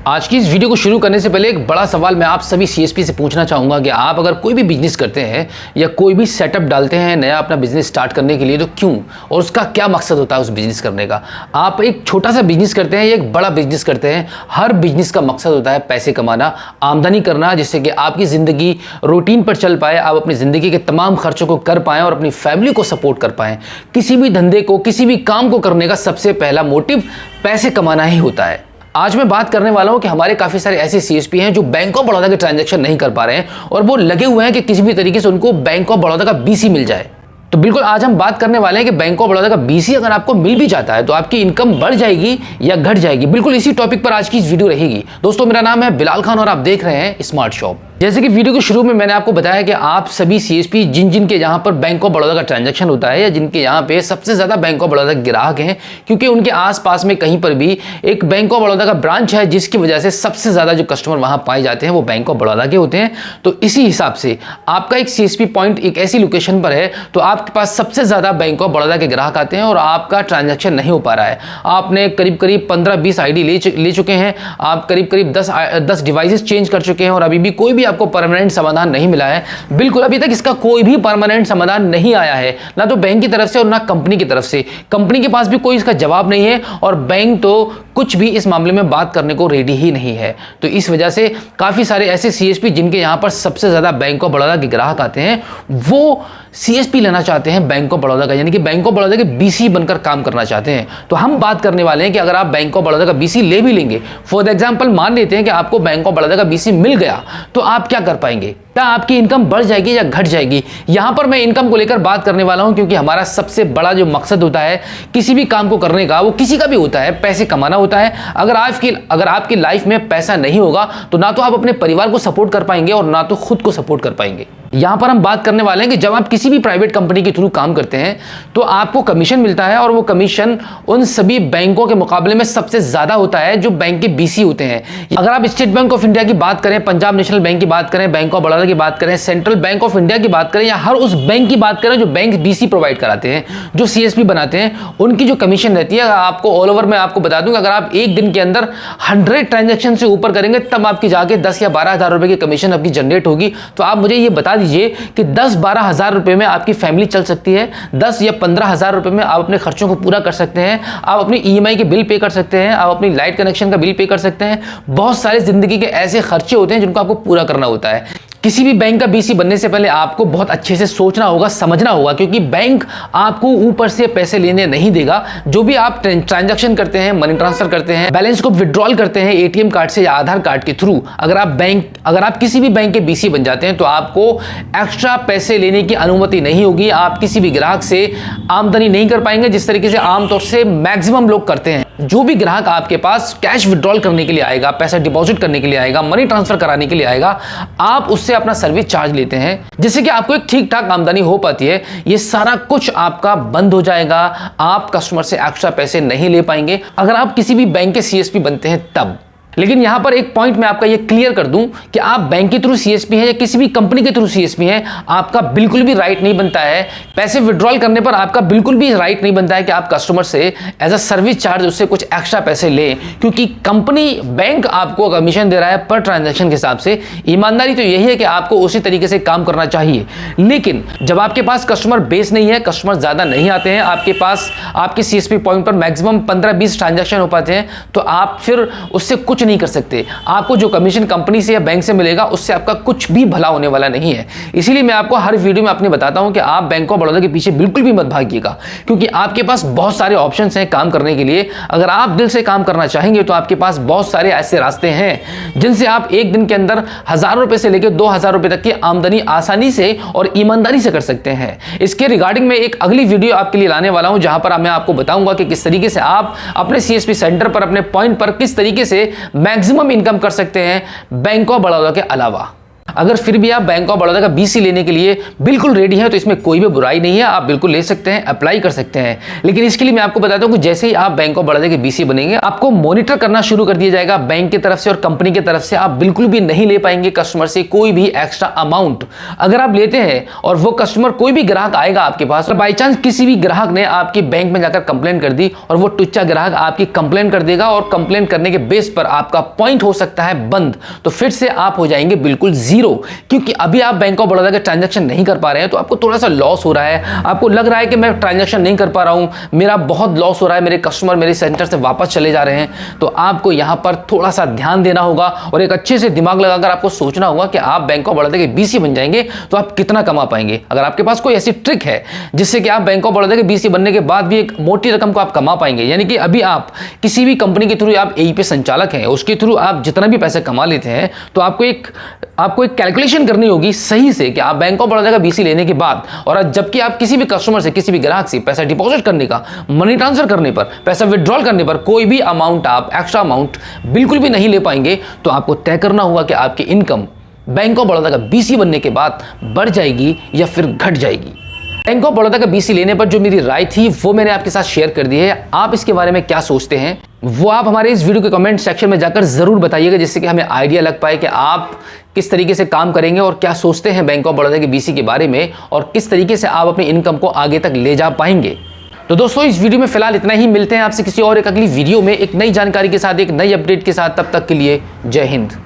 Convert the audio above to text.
आज की इस वीडियो को शुरू करने से पहले एक बड़ा सवाल मैं आप सभी सीएसपी से पूछना चाहूँगा कि आप अगर कोई भी बिजनेस करते हैं या कोई भी सेटअप डालते हैं नया अपना बिजनेस स्टार्ट करने के लिए, तो क्यों और उसका क्या मकसद होता है उस बिजनेस करने का। आप एक छोटा सा बिजनेस करते हैं या एक बड़ा बिजनेस करते हैं, हर बिजनेस का मकसद होता है पैसे कमाना, आमदनी करना, जिससे कि आपकी ज़िंदगी रूटीन पर चल पाए, आप अपनी ज़िंदगी के तमाम खर्चों को कर पाएँ और अपनी फैमिली को सपोर्ट कर पाएँ। किसी भी धंधे को, किसी भी काम को करने का सबसे पहला मोटिव पैसे कमाना ही होता है। आज मैं बात करने वाला हूं कि हमारे काफी सारे ऐसे सीएसपी हैं जो बैंक ऑफ बड़ौदा के ट्रांजैक्शन नहीं कर पा रहे हैं और वो लगे हुए हैं कि किसी भी तरीके से उनको बैंक ऑफ बड़ौदा का बीसी मिल जाए। तो बिल्कुल आज हम बात करने वाले हैं कि बैंक ऑफ बड़ौदा का बीसी अगर आपको मिल भी जाता है तो आपकी इनकम बढ़ जाएगी या घट जाएगी। बिल्कुल इसी टॉपिक पर आज की इस वीडियो रहेगी। दोस्तों, मेरा नाम है बिलाल खान और आप देख रहे हैं स्मार्ट शॉप। जैसे कि वीडियो के शुरू में मैंने आपको बताया कि आप सभी सीएसपी जिनके यहाँ पर बैंक ऑफ बड़ौदा का ट्रांजैक्शन होता है या जिनके यहाँ पे सबसे ज़्यादा बैंक ऑफ बड़ौदा के ग्राहक हैं, क्योंकि उनके आसपास में कहीं पर भी एक बैंक ऑफ बड़ौदा का ब्रांच है जिसकी वजह से सबसे ज़्यादा जो कस्टमर वहाँ पाए जाते हैं वो बैंक ऑफ बड़ौदा के होते हैं। तो इसी हिसाब से आपका एक सीएसपी पॉइंट एक ऐसी लोकेशन पर है तो आपके पास सबसे ज़्यादा बैंक ऑफ बड़ौदा के ग्राहक आते हैं और आपका ट्रांजैक्शन नहीं हो पा रहा है। आपने करीब 15-20 आईडी ले चुके हैं, आप करीब 10 डिवाइसेस चेंज कर चुके हैं और अभी भी कोई भी आपको परमानेंट समाधान नहीं मिला है। बिल्कुल अभी तक इसका कोई भी परमानेंट समाधान नहीं आया है, ना तो बैंक की तरफ से और ना कंपनी की तरफ से। कंपनी के पास भी कोई इसका जवाब नहीं है और बैंक तो कुछ भी इस मामले में बात करने को रेडी ही नहीं है। तो इस वजह से काफी सारे ऐसे सीएसपी जिनके यहां पर सबसे ज्यादा बैंक ऑफ बड़ौदा के ग्राहक आते हैं वो सीएसपी लेना चाहते हैं बैंक ऑफ बड़ौदा का, यानी कि बैंक ऑफ बड़ौदा के बीसी बनकर काम करना चाहते हैं। तो हम बात करने वाले हैं कि अगर आप बैंक ऑफ बड़ौदा का बीसी ले भी लेंगे, फॉर एग्जांपल मान लेते हैं कि आपको बैंक ऑफ बड़ौदा का बीसी मिल गया, तो आप क्या कर पाएंगे? क्या आपकी इनकम बढ़ जाएगी या घट जाएगी? यहां पर मैं इनकम को लेकर बात करने वाला हूं, क्योंकि हमारा सबसे बड़ा जो मकसद होता है किसी भी काम को करने का, वो किसी का भी होता है, पैसे कमाना होता है। अगर आपकी लाइफ में पैसा नहीं होगा तो ना तो आप अपने परिवार को सपोर्ट कर पाएंगे और ना तो खुद को सपोर्ट कर पाएंगे। यहां पर हम बात करने वाले हैं कि जब आप किसी भी प्राइवेट कंपनी के थ्रू काम करते हैं तो आपको कमीशन मिलता है और वो कमीशन उन सभी बैंकों के मुकाबले में सबसे ज्यादा होता है जो बैंक के बीसी होते हैं। अगर आप स्टेट बैंक ऑफ इंडिया की बात करें, पंजाब नेशनल बैंक की बात करें, बैंक ऑफ बड़ौदा की बात करें, सेंट्रल बैंक ऑफ इंडिया की बात करें या हर उस बैंक की बात करें जो बैंक बीसी प्रोवाइड कराते हैं, जो सीएसपी बनाते हैं, उनकी जो कमीशन रहती है आपको ऑल ओवर मैं आपको बता दूं, अगर आप एक दिन के अंदर 100 ट्रांजेक्शन से ऊपर करेंगे तब आपकी जाके 10 या 12 हज़ार रुपए की कमीशन आपकी जनरेट होगी। तो आप मुझे ये बता दीजिए कि 10-12 हज़ार रुपए में आपकी फैमिली चल सकती है, 10 या 15 हज़ार रुपए में आप अपने खर्चों को पूरा कर सकते हैं, आप अपनी ईएमआई के बिल पे कर सकते हैं, आप अपनी लाइट कनेक्शन का बिल पे कर सकते हैं। बहुत सारे जिंदगी के ऐसे खर्चे होते हैं जिनको आपको पूरा करना होता है। किसी भी बैंक का बीसी बनने से पहले आपको बहुत अच्छे से सोचना होगा, समझना होगा, क्योंकि बैंक आपको ऊपर से पैसे लेने नहीं देगा। जो भी आप ट्रांजैक्शन करते हैं, मनी ट्रांसफर करते हैं, बैलेंस को विड्रॉल करते हैं एटीएम कार्ड से या आधार कार्ड के थ्रू, अगर आप किसी भी बैंक के बीसी बन जाते हैं तो आपको एक्स्ट्रा पैसे लेने की अनुमति नहीं होगी। आप किसी भी ग्राहक से आमदनी नहीं कर पाएंगे जिस तरीके से आमतौर से मैक्सिमम लोग करते हैं। जो भी ग्राहक आपके पास कैश विड्रॉल करने के लिए आएगा, पैसा डिपॉजिट करने के लिए आएगा, मनी ट्रांसफर कराने के लिए आएगा, आप उससे अपना सर्विस चार्ज लेते हैं जिससे कि आपको एक ठीक ठाक आमदनी हो पाती है। ये सारा कुछ आपका बंद हो जाएगा, आप कस्टमर से एक्स्ट्रा पैसे नहीं ले पाएंगे अगर आप किसी भी बैंक के सीएसपी बनते हैं तब। लेकिन यहां पर एक पॉइंट मैं आपका ये क्लियर कर दूं कि आप बैंक के थ्रू सीएसपी हैं या किसी भी कंपनी के थ्रू सीएसपी हैं, आपका बिल्कुल भी राइट नहीं बनता है पैसे विड्रॉल करने पर। आपका बिल्कुल भी राइट नहीं बनता है कि आप कस्टमर से एज अ सर्विस चार्ज उससे कुछ एक्स्ट्रा पैसे लें, क्योंकि कंपनी बैंक आपको कमीशन दे रहा है पर ट्रांजैक्शन के हिसाब से। ईमानदारी तो यही है कि आपको उसी तरीके से काम करना चाहिए। लेकिन जब आपके पास कस्टमर बेस नहीं है, कस्टमर ज्यादा नहीं आते हैं, आपके पास आपके सीएसपी पॉइंट पर मैक्सिमम 15-20 ट्रांजैक्शन हो पाते हैं, तो आप फिर उससे कुछ नहीं कर सकते। आपको जो कमीशन कंपनी से या बैंक से मिलेगा उससे आपका कुछ भी भला होने वाला नहीं है। इसीलिए मैं आपको हर वीडियो में अपने बताता हूं कि आप बैंक ऑफ बड़ौदा के पीछे बिल्कुल भी मत भागिएगा, क्योंकि आपके पास बहुत सारे ऑप्शंस हैं काम करने के लिए। अगर आप दिल से काम करना चाहेंगे तो आपके पास बहुत सारे ऐसे रास्ते हैं जिनसे आप एक दिन के अंदर 1000 रुपए से लेकर 2000 रुपए तक की आमदनी आसानी से और ईमानदारी से कर सकते हैं। इसके रिगार्डिंग में एक अगली वीडियो आपके लिए लाने वाला हूं जहां पर मैं आपको बताऊंगा कि किस तरीके से आप अपने सीएसपी सेंटर पर, अपने पॉइंट पर किस तरीके से मैक्सिमम इनकम कर सकते हैं बैंक ऑफ बड़ौदा के अलावा। अगर फिर भी आप बैंक ऑफ बड़ौदा का बीसी लेने के लिए बिल्कुल रेडी हैं तो इसमें कोई भी बुराई नहीं है, आप बिल्कुल ले सकते हैं, अप्लाई कर सकते हैं। लेकिन इसके लिए मैं आपको बताता हूं कि जैसे ही आप बैंक ऑफ बड़ौदा के बीसी बनेंगे, आपको मॉनिटर करना शुरू कर दिया जाएगा बैंक की तरफ से और कंपनी की तरफ से। आप बिल्कुल भी नहीं ले पाएंगे कस्टमर से कोई भी एक्स्ट्रा अमाउंट। अगर आप लेते हैं और वो कस्टमर, कोई भी ग्राहक आएगा आपके पास और बाई चांस किसी भी ग्राहक ने आपके बैंक में जाकर कंप्लेंट कर दी और वो टुच्चा ग्राहक आपकी कंप्लेंट कर देगा और कंप्लेंट करने के बेस पर आपका पॉइंट हो सकता है बंद, तो फिर से आप हो जाएंगे बिल्कुल जीरो। क्योंकि अभी आप बैंक ऑफ बड़ौदा का ट्रांजैक्शन नहीं कर पा रहे हैं तो आपको थोड़ा सा लॉस हो रहा है, आपको लग रहा है कि मैं ट्रांजैक्शन नहीं कर पा रहा हूं, मेरा बहुत लॉस हो रहा है, मेरे कस्टमर मेरे सेंटर से वापस चले जा रहे हैं। तो आपको यहां पर थोड़ा सा ध्यान देना होगा और एक अच्छे से दिमाग लगाकर आपको सोचना होगा कि आप बैंक ऑफ बड़ौदा के बीसी बन जाएंगे तो आप कितना कमा पाएंगे। अगर आपके पास कोई ऐसी ट्रिक है जिससे कि आप बैंक ऑफ बड़ौदा के बीसी बनने के बाद भी एक मोटी रकम को आप कमा पाएंगे, यानी कि अभी आप किसी भी कंपनी के थ्रू आप एई पे संचालक हैं, उसके थ्रू आप जितना भी पैसे कमा लेते हैं, तो आपको एक कैलकुलेशन करनी होगी सही से कि आप बैंक ऑफ बड़ौदा का बीसी लेने के बाद और जबकि आप किसी भी कस्टमर से, किसी भी ग्राहक से पैसा डिपॉजिट करने का, मनी ट्रांसफर करने पर, पैसा विड्रॉल करने पर कोई भी अमाउंट, आप एक्स्ट्रा अमाउंट बिल्कुल भी नहीं ले पाएंगे। तो आपको तय करना होगा कि आपकी इनकम बैंक ऑफ बड़ौदा का बीसी बनने के बाद बढ़ जाएगी या फिर घट जाएगी। बैंक ऑफ बड़ौदा का बीसी लेने पर जो मेरी राय थी वो मैंने आपके साथ शेयर कर दी है। आप इसके बारे में क्या सोचते हैं वो आप हमारे इस वीडियो के कमेंट सेक्शन में जाकर जरूर बताइएगा, जिससे कि हमें आइडिया लग पाए कि आप किस तरीके से काम करेंगे और क्या सोचते हैं बैंक ऑफ बड़ौदा के बीसी के बारे में और किस तरीके से आप अपनी इनकम को आगे तक ले जा पाएंगे। तो दोस्तों इस वीडियो में फिलहाल इतना ही, मिलते हैं आपसे किसी और एक अगली वीडियो में एक नई जानकारी के साथ, एक नई अपडेट के साथ। तब तक के लिए जय हिंद।